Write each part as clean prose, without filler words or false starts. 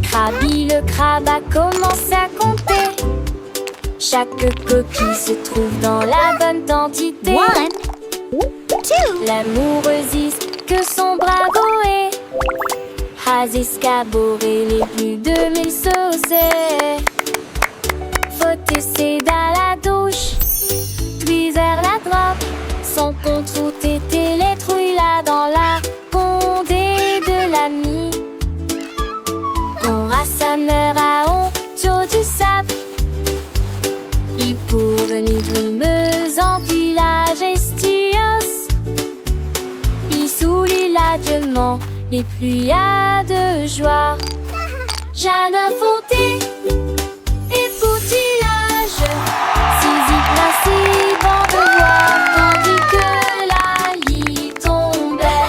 Krabi le crabe a commencé à compter. Chaque coquille se trouve dans la bonne quantité. 1, 2. L'amoureuse que son bravo est has escaboré les plus de 1000 saucés. Faut essayer dans la douche, puis vers la droite. Son compte route était les trouilles là dans la condé de l'ami. On rassembleur à honte du sable. Il pour venir brumeuse en village estios. Il soulit l'adieuement et pluies à de joie. Jeanne Fonté et poutillage, Zizi principe en devoir, tandis que la lit tombait.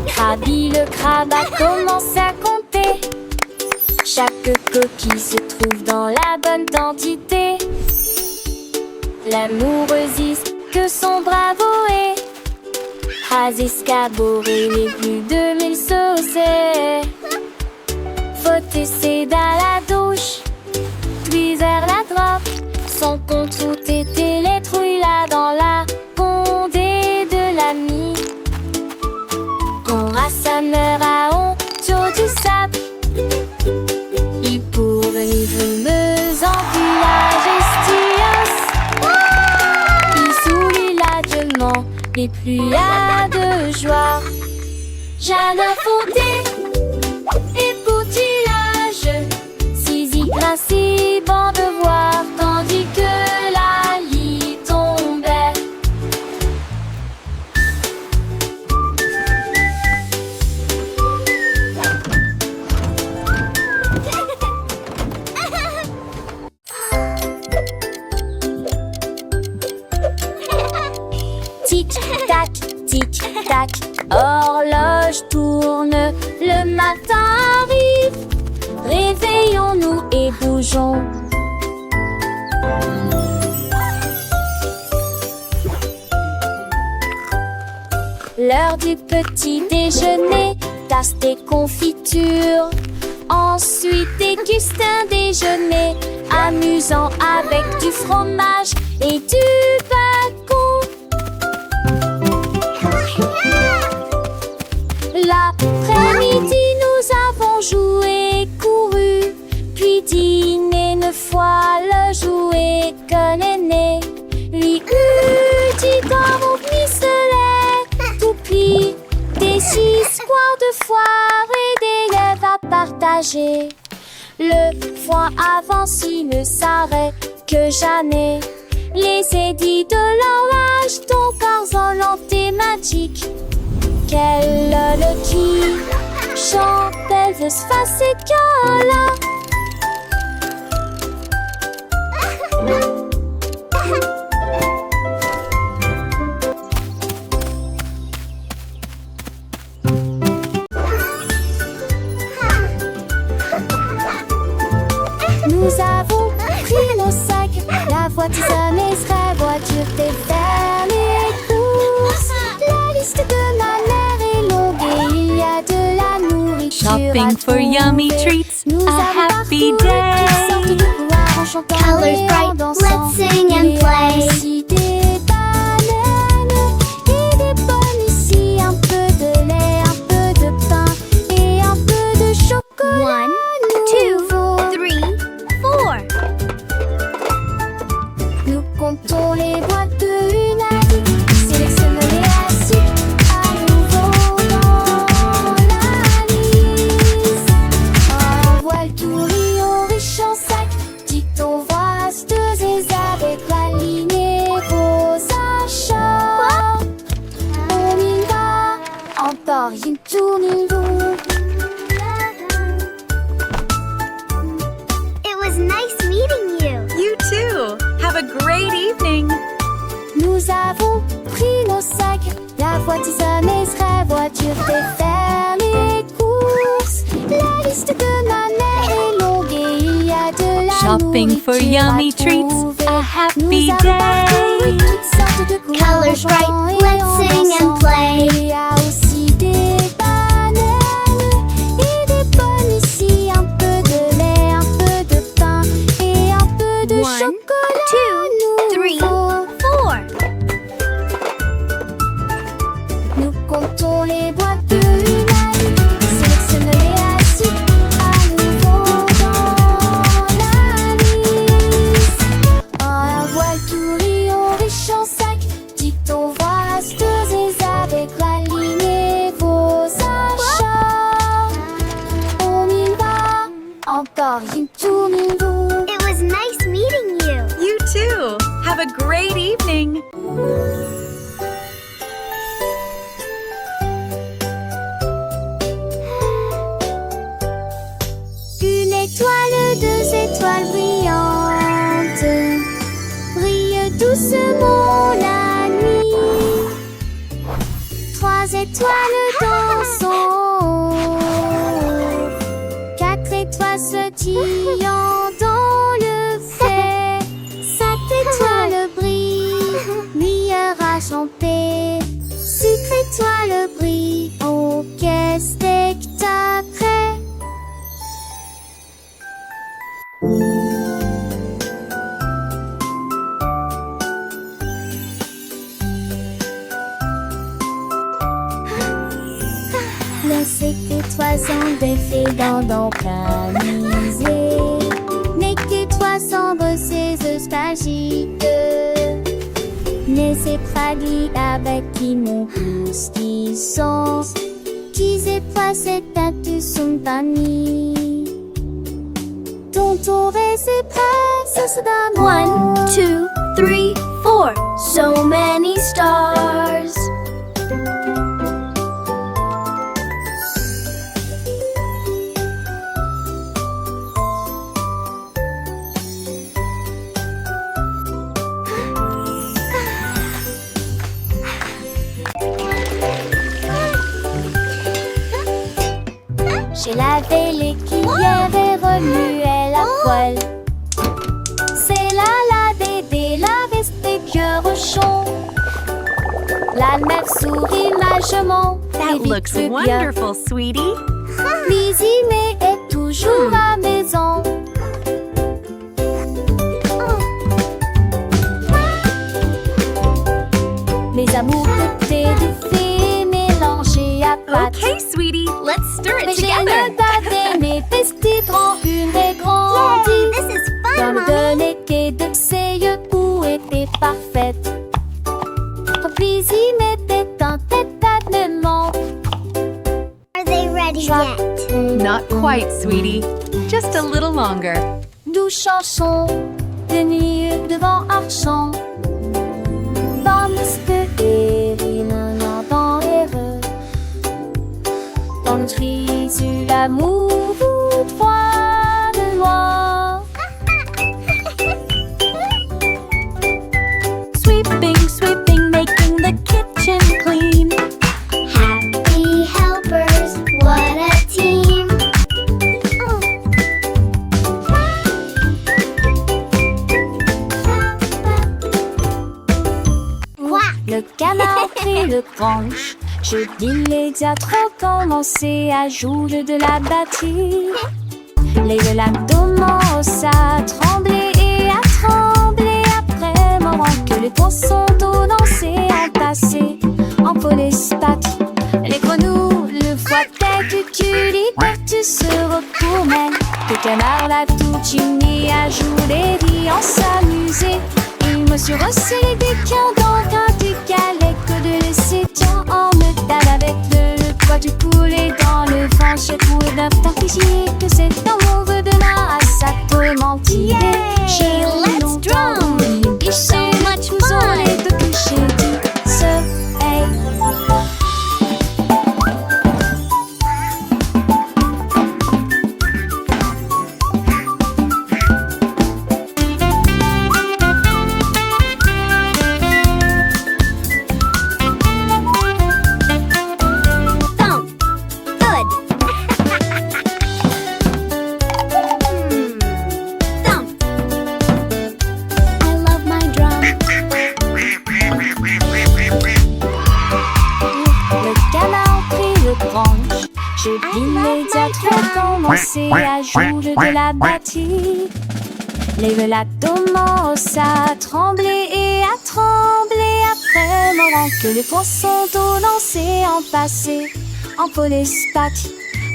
Krabi le crabe a commencé à compter. Chaque coquille se trouve dans la bonne quantité. L'amoureuse que son bravo est has escaboré les plus de 1000 saucés. Faut essayer dans la douche, puis vers la droite. Son compte route était les trouilles là dans la condé de l'ami. On rassembleur à honte du sable. Il pour venir brumeuse en village estios. Il soulit l'adieuement et pluies à de joie. Jeanne Fonté et poutillage, Zizi principe en devoir, tandis que la lit tombait. Tic-tac, tic-tac, horloge tourne, le matin arrive. Réveillons-nous et bougeons. L'heure du petit déjeuner, tasse des confitures. Ensuite déguste un déjeuner amusant avec du fromage et du bacon. L'après-midi, nous avons joué et couru, puis dîné 9 fois le jouet que l'aîné lui eut dit dans mon pistolet. Toupie, des 6 squares de foire et des lèvres à partager. Le foin avance, il ne s'arrête que jamais. Les édits de l'orage, ton corps thématique. Quelle le qui chante, elle veut se passer là. Nous avons pris nos sacs, la voiture serait voiture des fermes et courses. La liste de ma mère est longue et il y a de la nourriture. Shopping for yummy treats, a happy day. Colors bright, let's sing and play. Des bananes et des pommes ici, un peu de lait, un peu de pain et un peu de chocolat. 1, 2, 3, 4. Nous comptons les boîtes de une à une. Sélectionnons les classiques à nouveau dans la liste. Un voile tout riant riche en sac. Dites au vasteuse et avec la ligne et vos achats. On y va, encore une tournée longue. a great evening. Nous avons pris nos sacs, la voiture sera voiture fait faire les courses. La liste de ma mère est longue et il y a de la Shopping for nourriture yummy à treats, trouver. a happy Nous avons parcouru day. toutes sortes de couleurs Colors bright, changeants et let's en sing and dansant. play. Il y a aussi des bananes et des pommes ici, un peu de lait, un peu de pain et un peu de 1, chocolat 2, 3, nouveau. 4. Nous comptons les boîtes de l'humaine, sélectionnons-les assis à nouveau dans la liste. Un voile tout riant riche en sac, dictons vastes et avec la ligne et vos achats. On y va, encore une tour nouveau. It was nice meeting you. You too. Have a great evening. Une étoile, deux étoiles brillantes brille doucement la nuit. Trois étoiles dansant, quatre étoiles sautillant dans le fait. Sept étoiles brillent, lumière enchantée. Six étoiles brillent, oh quel spectacle! Les 7 étoiles sont des filles dans camisées. N'est que 300 ces magiques. Mais c'est fragile avec qui nous pousse qui sont. Qui c'est pas cette tête sont amis. Ton tour et ses princesses d'amour. 1, 2, 3, 4. So many stars. J'ai lavé les cuillères et remué la poêle. C'est la bébé, la veste des vieux rochons. La mère sourit lâchement. That et vit looks plus bien. wonderful, sweetie. Cuisiner est toujours à maison. Mes amours côté de fées mélangés à pâte. Okay, sweetie, let's stir Mais it j'ai together. le date mes vestiges en une et grandie. This is Dans fun, le Mommy. donné de ses yeux où était parfaite. Puis il mettait un tête-à-tête-ment. Are they ready yet? Not quite, sweetie. Just a little longer. Nous chanson de nuit devant Archon. Dans le et dans l'erreur. Dans le tri sur l'amour, vous trois de loin. Sweeping, sweeping, making the kitchen clean. Happy helpers, what a team. Quack. Le canard prit le punch. Je dis les trop commencé à jouer de la batterie. Les lames commencent à trembler et à trembler après moment que les poissons d'eau dansaient à passer en police patte. Les grenouilles, le foie tête du lit partout se retournaient. Le canard l'a tout uni à jouer et en s'amuser. Il me suis resserré des cœurs dans un du galet que de laisser tiens en métal avec le poids du poulet dans le vent. J'ai trouvé d'un particulier que c'est un mauvais de là à sa tourmentille. Yay, let's drum. You're so much fun. Et de coucher du soleil. branche. Je immédiatement commencer à jouer de la batterie. Les velas commencent à trembler et à trembler après le moment que les poissons d'eau lancés en passé en polyspath.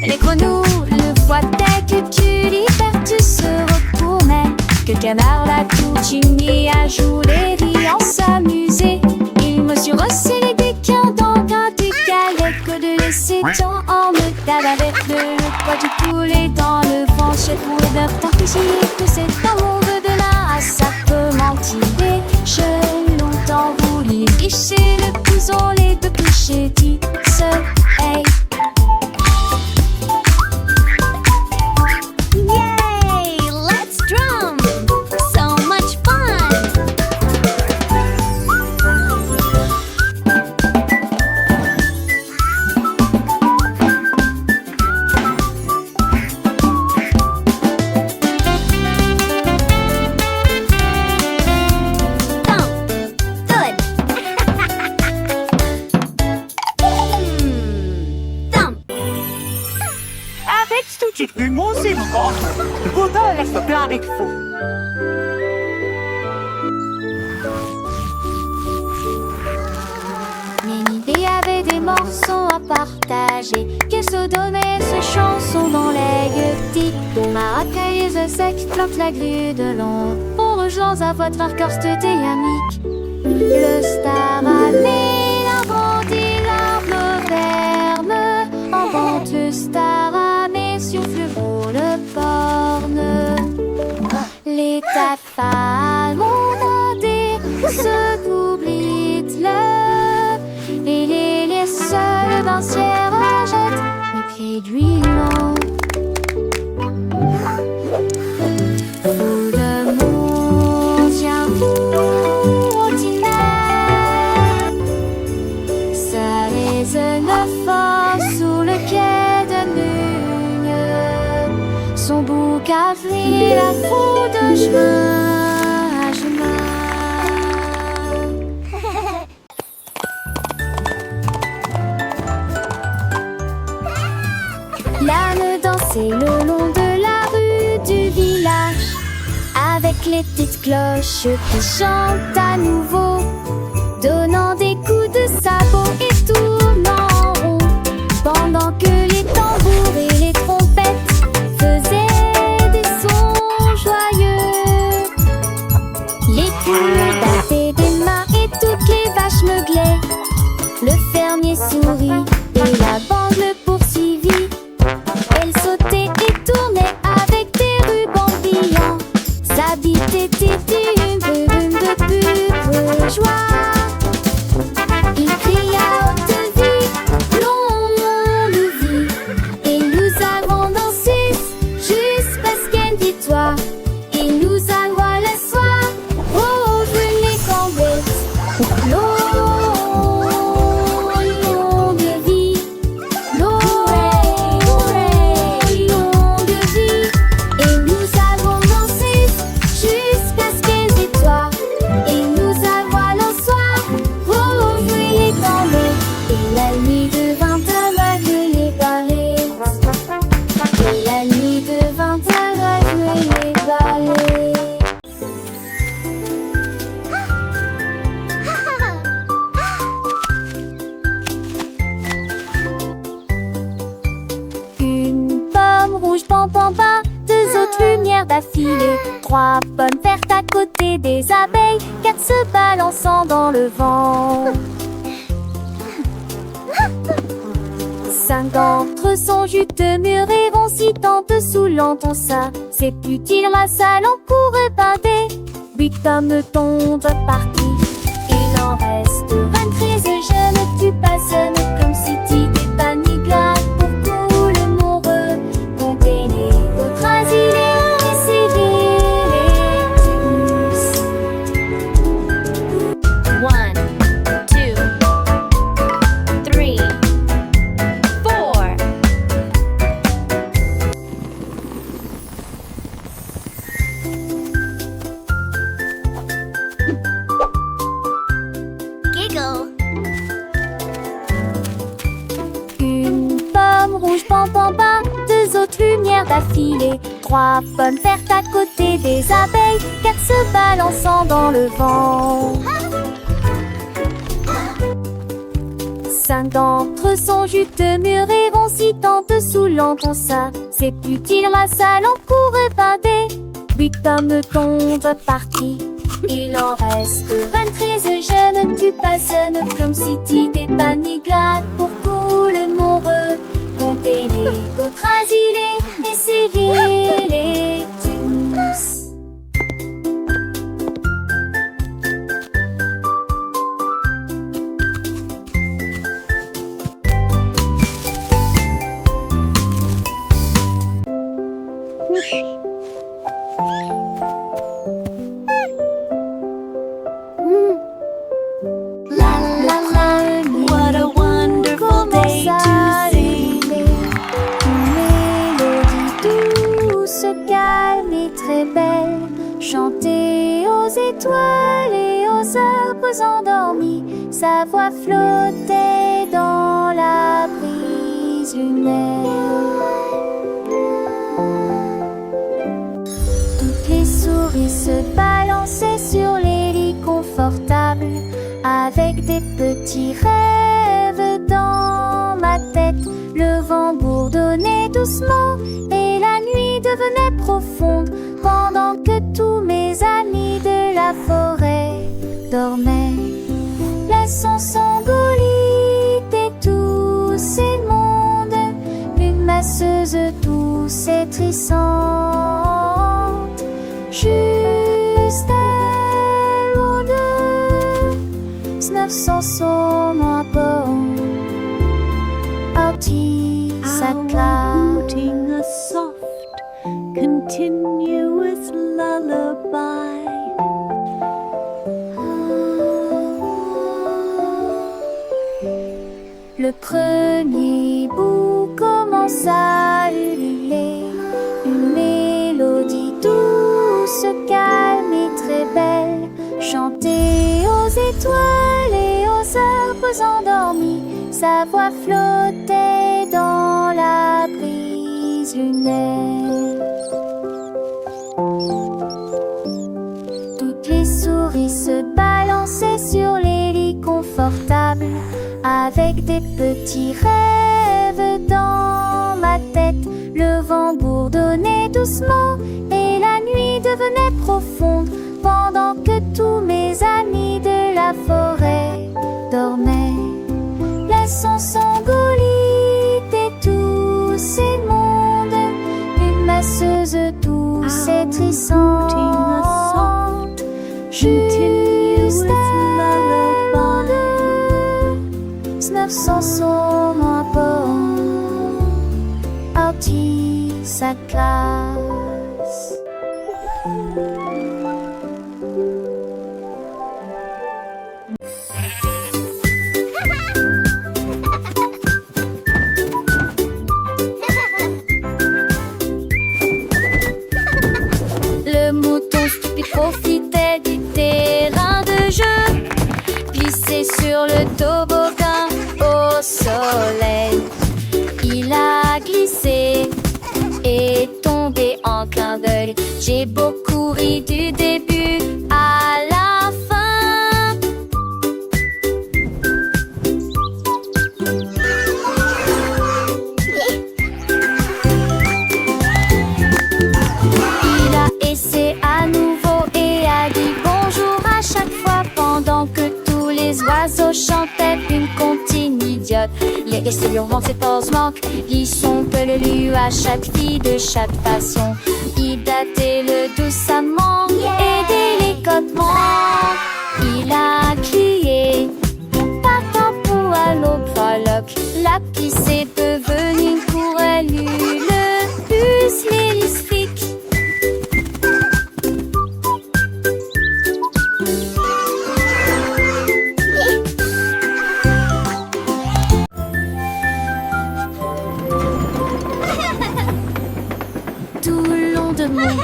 Les grenouilles le voient dès que tu libères, tu se retournes. Que canard la continué à jouer et en s'amuser. Il me sur aussi les déquins dans un décalé que de laisser tant en me tape avec le poids du poulet dans le vent. J'ai trouvé d'un temps que c'est un monde de là, ça peut mentir. J'ai longtemps voulu licher le blouson, les deux toucher, dit seul, hey. Yay! Let's drum! So much fun! Avec ce petit musique, Bouddha laisse plein avec fou. Nénidé avait des morceaux à partager, qu'elle se donnait ses chansons dans les gueutis. Maracailleuse sec flotte la grue de long, pour rejoindre sa voix de varcorste dynamique. Le star allait inventer l'arbre verme, en vente star allait souffle pour le borne. Les tafales ont demandé ce qu'oublie le et les seuls bancières jettent mes pieds d'huilant. Fou de mon tien fou ordinaire, ça résonne fort sous le quai de Nugne. Son bouc a pris la foule de chemin à chemin. L'âne dansait le long de la rue du village, avec les petites cloches qui chantent à nouveau, donnant des coups de sabot et tournant en rond, pendant que les tambours et les trompettes faisaient des sons joyeux. Les poules battaient des mains et toutes les vaches meuglaient. Le fermier sourit et la bande le poursuivit. Elle sautait et tournait avec des rubans brillants. Sa bite était une brume de pure joie. Il cria haute vie, long de vie, et nous avons dansé jusqu'à ce qu'elle dit toi. Et nous allons le soir, oh, je les cambettes. Longue vie, longue vie, et nous avons dansé jusqu'à ce qu'elle dit toi. Et nous allons le soir, oh, je les cambettes. Et la nuit devint aveugle les balais. Et la nuit devint aveugle les balais. Une pomme rouge, pam pam pam, deux autres lumières d'affilée, trois pommes vertes à côté des abeilles, quatre se balançant dans le vent. Cinq d'entre eux sont juteux, mûrs et vont si tant dessous l'entend ça. C'est plus qu'il salle en courre bander. Huit pommes tombent parties. Il en reste 23, je ne tue pas seul, comme si tu t'es pas ni glace pour tout le monde. Comptez les autres asilés, essayez les 1, 2, 3, 4. Giggle. lampe en bas, 2 autres lumières d'affilée, 3 pommes vertes à côté des abeilles, 4 se balançant dans le vent. 5 d'entre eux sont juteux, mûrs et vont si tant dessous l'encon ça. C'est plus qu'il ramasse à l'encours épandé. 8 pommes tombent parties. Il en reste 23 jeunes, tu passes une plume si tu t'es paniglade pour couler mon re. Comptez les autres asilés, essayez-les tous. What a wonderful day to sing. Une mélodie douce, calme et très belle, chantée aux étoiles et aux arbres endormis. Sa voix flottait dans la brise lunaire. Toutes les souris se balançaient sur les lits confortables, avec des petits rêves dans ma tête. Le vent bourdonnait doucement et la nuit devenait profonde, pendant que tous mes amis de la forêt dormaient. Laissons s'engolir et tous ces mondes, une masseuse douce et trissante, juste elle ou deux, 900 sont à bord. Outie, sa classe. Outing a soft, continuous lullaby. Le premier bout commence à ululer, une mélodie douce, calme et très belle, chantée aux étoiles et aux arbres endormis. Sa voix flottait dans la brise lunaire. Toutes les souris se balançaient sur les lits confortables, avec des petits rêves dans ma tête. Le vent bourdonnait doucement et la nuit devenait profonde, pendant que tous mes amis de la forêt dormaient. Laissons s'engolir et tous ces mondes, une masseuse douce et trissante, juste elle ou deux, 900 sont à bord. Outie, sa classe. Le mouton stupide profitait du terrain de jeu, glissé sur le toboggan au soleil. Il a glissé et tombé en clin d'œil. J'ai beaucoup ri du début à la fin. Il a essayé à nouveau et a dit bonjour à chaque fois, pendant que tous les oiseaux chantaient une comptine idiote. Les restaurants, ses pauses manquent, ils sont peu le lieu à chaque fille de chaque façon. Il datait le doucement et délicatement. Il a crié, partant pour à l'aube frolique. La petite est devenue pour elle le plus mélistique.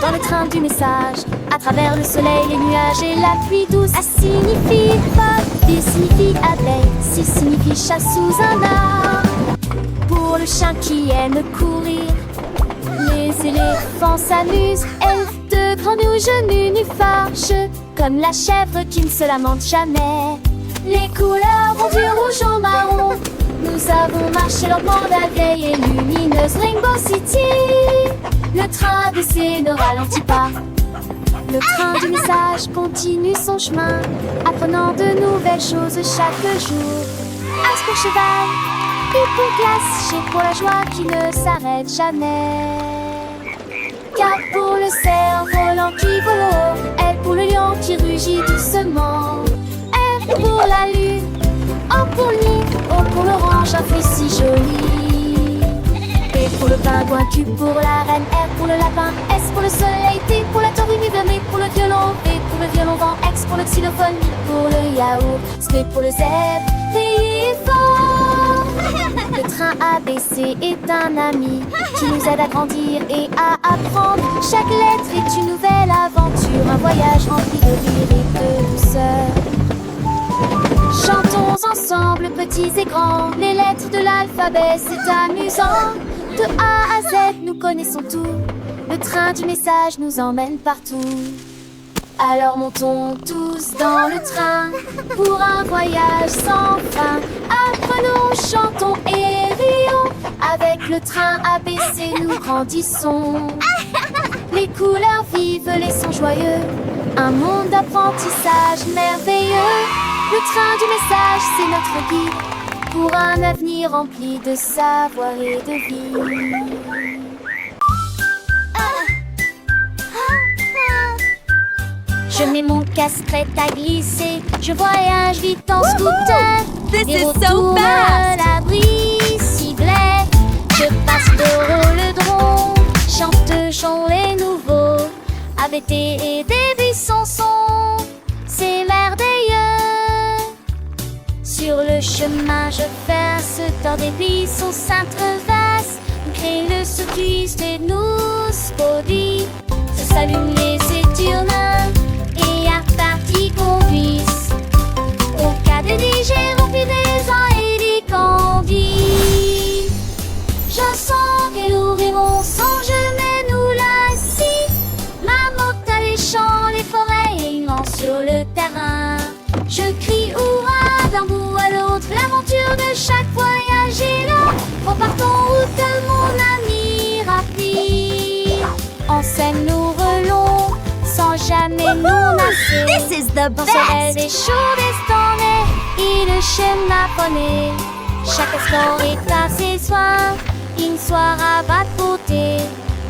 Dans le train du message, à travers le soleil, les nuages et la pluie douce. A signifie pas, B signifie abeille, C signifie chat sous un arbre. Pour le chien qui qui aiment courir. Les éléphants s'amusent, elfes de grands rouges nénuphars, comme la chèvre qui ne se lamente jamais. Les couleurs vont du rouge au marron. Nous avons marché lentement la vieille et lumineuse Rainbow City. Le train d'essai ne ralentit pas. Le train du message continue son chemin, apprenant de nouvelles choses chaque jour. As pour cheval, et pour glace, G pour la joie qui ne s'arrête jamais. K pour le cerf-volant qui vole haut, L pour le lion qui rugit doucement. R pour la lune, O pour nuit, O pour l'orange, un fruit si joli. P pour le pingouin, Q pour la reine, R pour le lapin, S pour le soleil, T pour la tortue hibernée, pour le violon, V pour le violon vent, X pour le xylophone, I pour le yaourt, S pour le zèbre, veillez fort. Le train ABC est un ami qui nous aide à grandir et à apprendre. Chaque lettre est une nouvelle aventure, un voyage rempli de rire et de douceur. Chantons ensemble, petits et grands, les lettres de l'alphabet, c'est amusant. De A à Z, nous connaissons tout. Le train du message nous emmène partout. Alors montons tous dans le train pour un voyage sans fin. Apprenons, chantons et rions. Avec le train ABC, nous grandissons. Les couleurs vives, les sons joyeux. Un monde d'apprentissage merveilleux. Le train du message, c'est notre guide pour un avenir rempli de savoir et de vie. Je mets mon casque prêt à glisser. Je voyage vite en scooter. This Et is so retourne fast! l'abri ciblait. Je passe le drone. Chanteusons les nouveaux. ABT et des buissons sont. C'est merveilleux. Sur le chemin, je verse dans des buissons s'intreversent. Crée le circuit et nous produit. Se s'allument les éturnins. Et à partie conduise. Au cas de digérer, rempli des ans et des candis. Je sens qu'elle ouvre mon sang, je mets nous là si. Ma moto dans les champs, les forêts et immense sur le terrain. Je crie hurrah d'un bout à l'autre, l'aventure de chaque voyage est là. Repartons route mon ami rapide. En scène nous relons, sans jamais nous lasser. This is the Dans ce rêve des best! chauds destonnés, il schéma poney. Chaque instant est un ses soins, une soirée à battre-côté.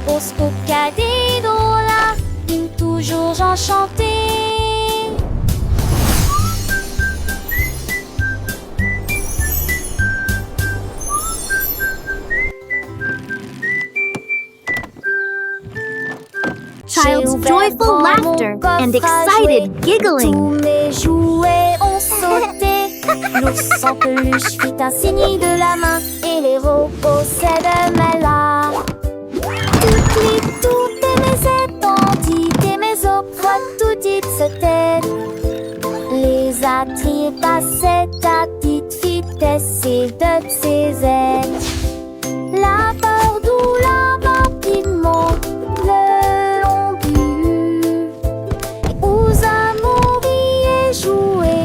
Au scocadé là, une toujours enchantée. Child's joyful laughter and excited giggling. Tous mes jouets ont sauté. L'ours en peluche fit un signe de la main et les robots s'aident là. Toutes mes étendites et mes opres, tout dites se tête. Les attriers passaient à petite vitesse et de ses ailes. La peur d'où la rapidement le long but. Et aux amours y est joué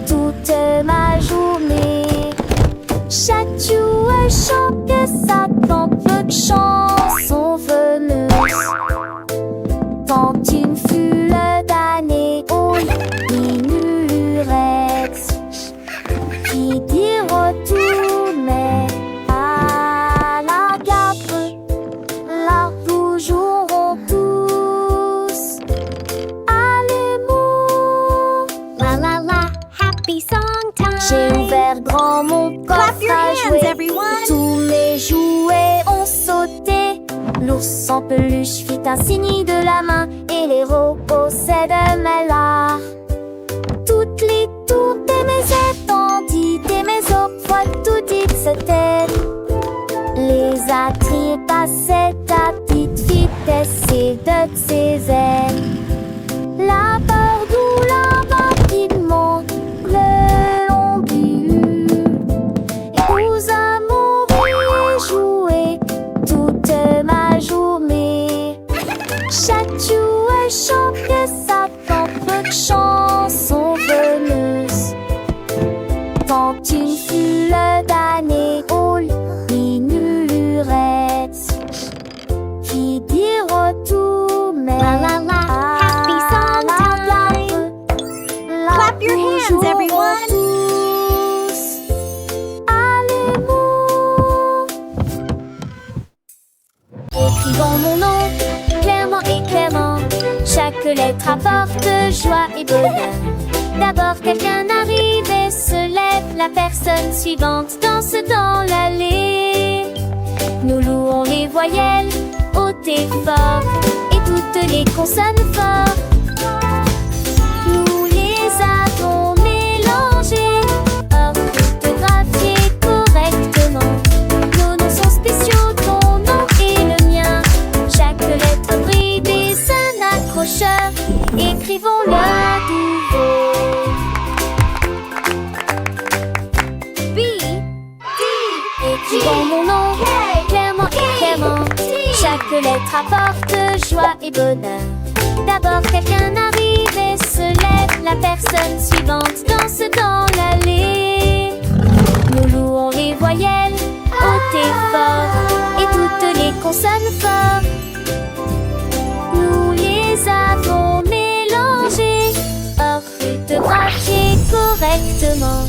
toute ma journée. Chaque jouet chante que ça tente peu de chansons veneuses. Tant une foule d'années au minurex qui dit retourner à la gare. Là nous jouerons tous à l'amour. La la la, happy song time. J'ai ouvert grand mon coffre Clap your à hands, jouer. everyone. Tous mes jouets ont sauté. L'ours en peluche fit un signe de la main et les robots s'aident là. Toutes les tours de mes étendites et mes opres, tout dites se tête. Les attriers passaient à petite vitesse et de ses ailes. La peur d'où la rapidement le long but. Et aux amours y est joué Chaque lettre apporte joie et bonheur. D'abord quelqu'un arrive et se lève. La personne suivante danse dans l'allée. Nous louons les voyelles hautes et fortes et toutes les consonnes fortes. Nous les avons mélangées, orthographiées correctement. Nos noms sont spéciaux, ton nom et le mien. Chaque lettre brille des un accrocheur. Écrivons-le à nouveau. B, D, écrivons mon nom clairement et clairement. Chaque lettre apporte joie et bonheur. D'abord quelqu'un arrive et se lève. La personne suivante danse dans l'allée. Nous louons les voyelles hautes et fortes et toutes les consonnes fortes. Nous les avons mélangées, orthographiées correctement.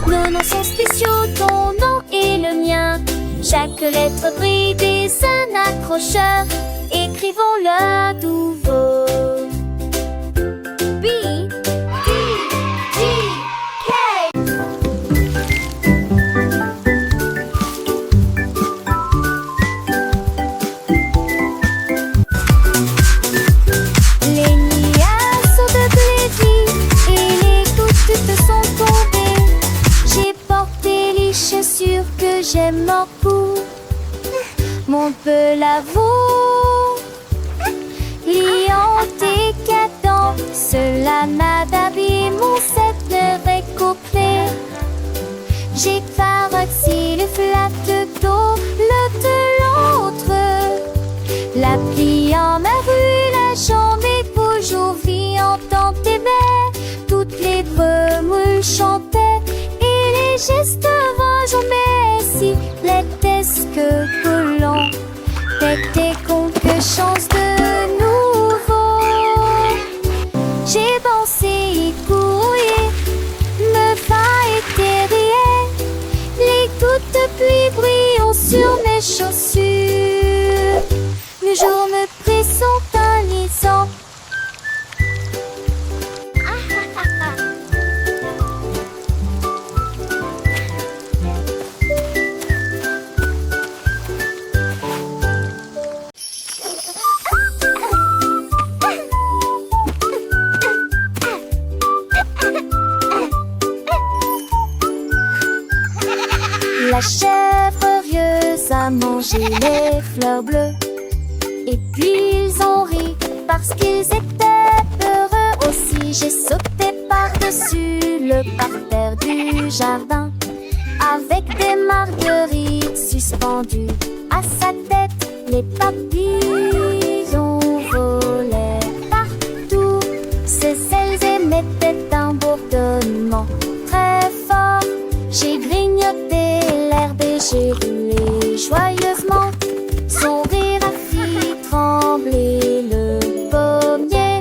Nos noms sont spéciaux, ton nom et le mien. Chaque lettre brille des un accrocheur. Écrivons-le à nouveau. B, D, G, K. Les liasses sont de plaisir et les gouttes sont tombées. J'ai porté les chaussures que j'aime beaucoup. Mon peu l'avoue, liant et cadent, cela m'a d'habillé mon cette récopé. J'ai paroxy le flatte d'eau, le de l'autre. La pliant ma rue, la jambe est toujours viande dans tes baies. Toutes les remoules chantaient et les gestes vagues mais si l'étesque collant. T'étais con que chance de nouveau. J'ai pensé y courir, me pas été réel. Les gouttes de pluie brillent sur mes chaussures. Le jour me présente un lisant. La chèvre rieuse a mangé les fleurs bleues. Et puis ils ont ri parce qu'ils étaient heureux aussi. J'ai sauté par-dessus le parterre du jardin avec des marguerites suspendues à sa tête. Les papillons volaient partout. Ses ailes émettaient un bourdonnement très fort. J'ai grignoté l'herbe et j'ai roulé joyeusement. Son rire a fait trembler le pommier.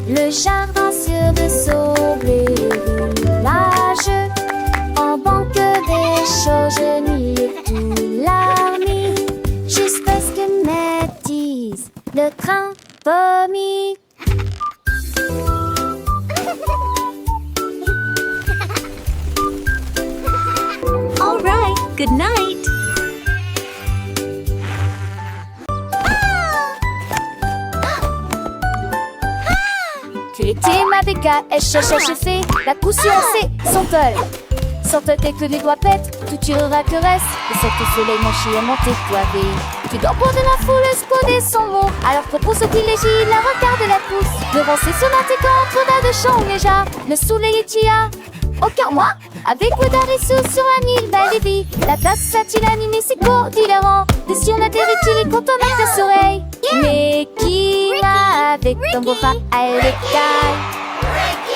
Le jardin sur de saublé village. En banque des choses, je n'y ai tout l'armée. Jusqu'à ce que m'attise le train vomi. All right, good night. Tu étais ma béca, j'ai fait la couture c'est son tol. Sorte tes que les doigts pètent, tout tirera que reste. Et cette soleil mon chien monté toivé. Tu dors pour de la foule, spoder son mot. Alors propose au privilégie, la regarde la pousse. Devant ses sonnettes contre la de chant déjà. Le soleil est tia. Aucun moi, avec Wodarissou sur un île belle. La tasse a-t-il animé ses cours différents. Dessus on atterrit-il et content avec ta soleil. Mais qui va avec ton beau bras à l'écaille.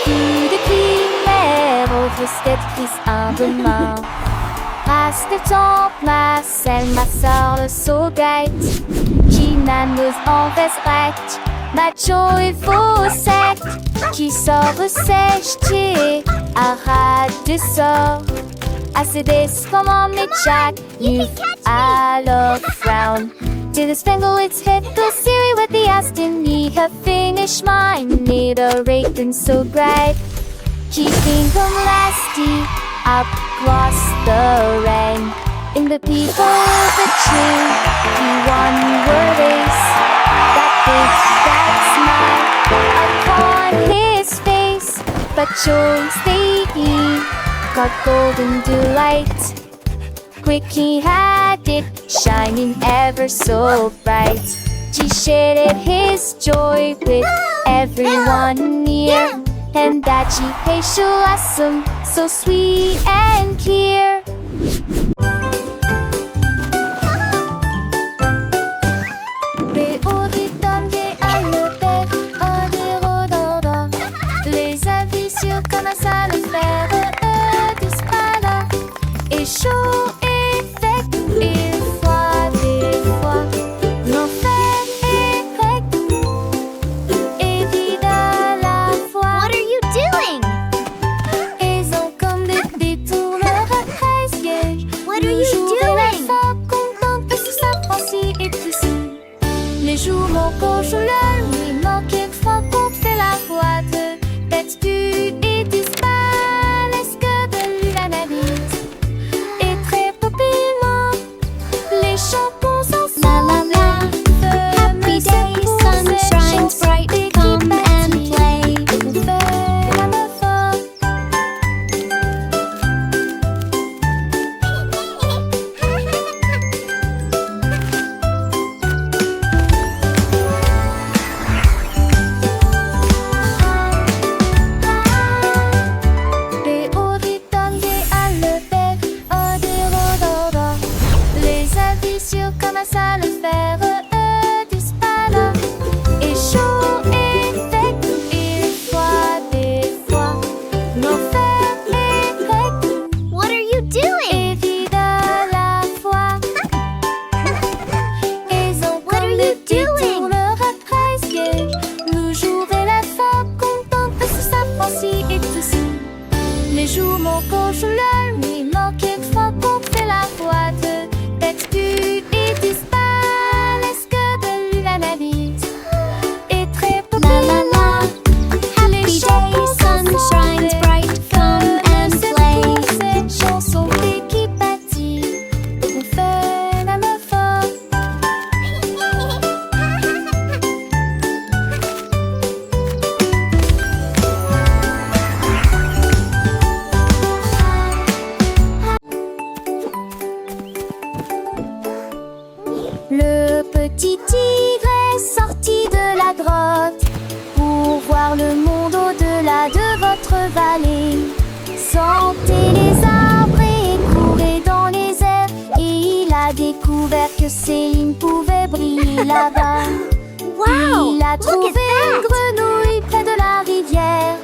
Qui de primaire au frisket prise un demain. Passe le temps, ma selle, ma sœur, le saugate. Qui n'annonce en veste macho et faux sec. Qui sort sèche, qui arrête de sort. Assez comment mais Jack, you alors frown. To the spangle its head, go Siri with the destiny have finished mine. Need a raven so bright, keeping them lasting across the rain. In the people of the tree, he won the race. That big bright smile upon his face, but chose the eve, got golden delight. Quick he had it, shining ever so bright. He shared his joy with everyone near, and that she patient blossom so sweet and clear. Les avis sur comment ça le faire, tous pas là. Et chaud et sec, et froid des fois. L'enfer est grec et vide à la fois. What are you doing? Ils ont comme des détourneurs à presque. What are you doing? Content que tout ça franchit et tout ça. Les jours manquent, je la nuit manque, fois qu'on fait la boîte. D'habitude et disparaissent que de l'analyse. Et très populaire, les chansons sont La la la. Happy day, sun shines bright. Come and play. Ça le faire disparaître. Et chaud et sec et froid des fois. L'enfer est grec What are you doing? et vide à la fois. Ils ont What are comme you des doing? détourneurs à presque. Le jour et la fin, content que tout ça franchit et tout ça. Les jours manquent, je la nuit manque, quelquefois qu'on fait la boîte. D'habitude et disparaissent que de l'analyse. Et très La la la. Happy day, sun shines bright. Come and play. Cette chanson qui bâtit, on fait la main forte. Le petit tigre est sorti de la grotte pour voir le monde au-delà de votre vallée. Sentez les arbres et courez dans les airs, et il a découvert que Céline pouvait briller là-bas. Wow, Il a look trouvé at that. une grenouille près de la rivière,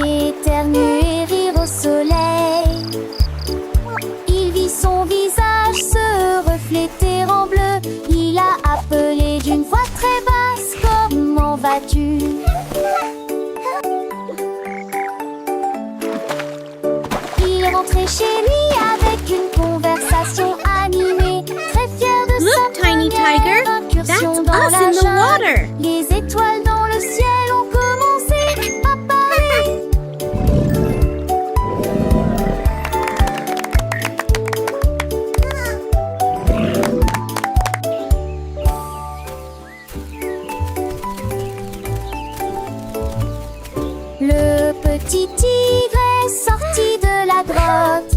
éternuer et rire au soleil. Il vit son visage se refléter en bleu. Il a appelé d'une voix très basse: comment vas-tu? Il est rentré chez lui avec une conversation animée, très fier de Look, sa Tiny première Tiger, incursion that's dans us la in the jungle. water. Les étoiles dans le ciel ont commencé à parler. Le petit tigre est sorti de la grotte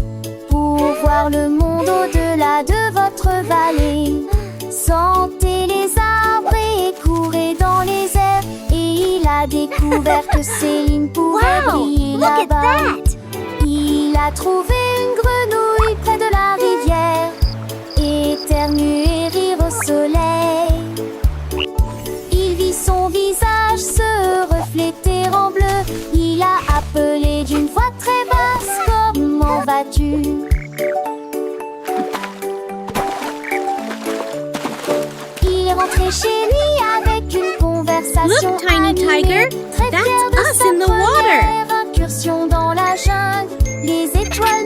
pour voir le monde au-delà de votre vallée. Sentez les arbres et courez dans les airs, et il a découvert que Céline pouvait Wow, briller look at là-bas. that. Il a trouvé une grenouille près de la rivière, éternuer et rire au soleil. Il vit son visage se refléter en bleu. Il a appelé d'une voix très basse: comment vas-tu? Il est rentré chez lui avec une conversation Look, Tiny animée, Tiger, très that's fier de us sa in the water. première incursion dans la jungle. Les étoiles